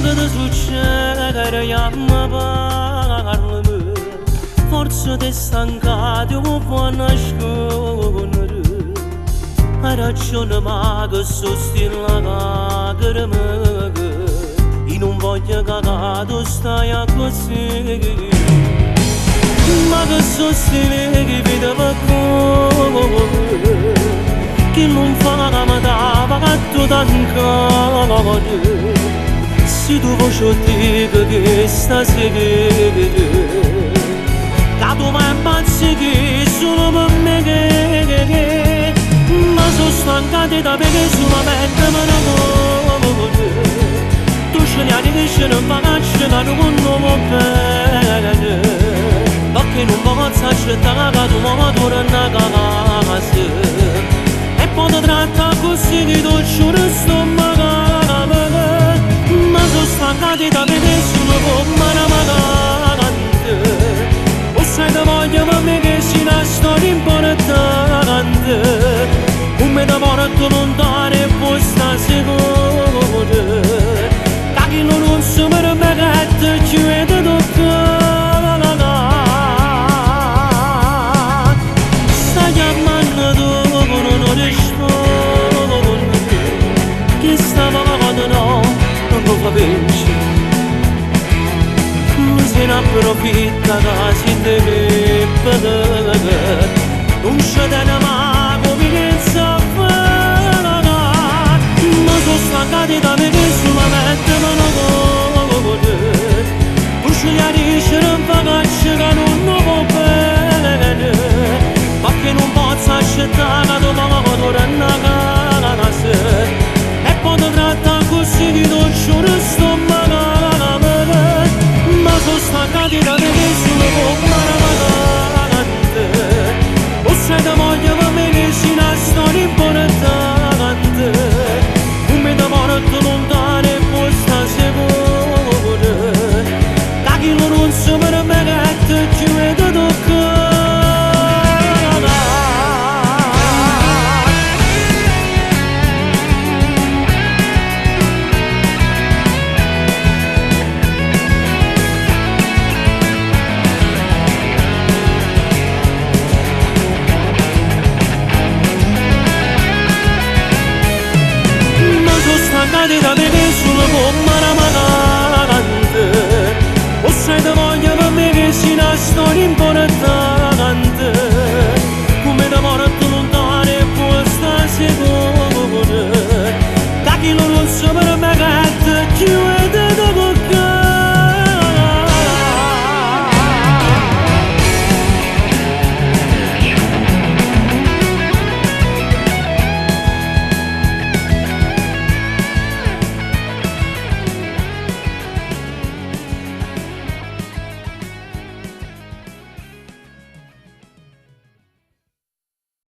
che ti succede, chiama parlami, forse ti stancati o può nascondere, hai ragione ma che sostiene la lacrima, io non voglio che tu stai così, ma che sostiene che vede per cuore, che non fa la metà che tu t'ancora. Se tu voce dico che stasera che tu vai a impazzire solo per me che ma sono stancata da perché solamente me ne vuole tu ce li hai che ce ne faccio che non va bene perché non posso accettare che tu mi torni a casa e poi ti tratta così che tu ci resto magari ma sono stancati da vedere solo come una magante o sai te voglio per me che si una storia importante come te porto lontano e poi sta sicuro da chi non si mi permette ci vede toccare stai chiamando dopo non rispondi che stavolta no non lo capisci mi se ne approfitta che si deve vedere non c'è da mai come che sa fare ma sono stancati da me che solamente me ne vuole tu ce li hai dice non faccio che non va bene ma che non posso accettare che tu mi torni a casa e poi ti tratta così che non ci resto magari ma sono stancati da me che sono come una magante o sai te voglio per me che si una storia importante come te porto lontano e poi sta sicuro da chi non si permette ci vedo toccare stancati da me che sono come una magante o sai te voglio per me che si una storia importante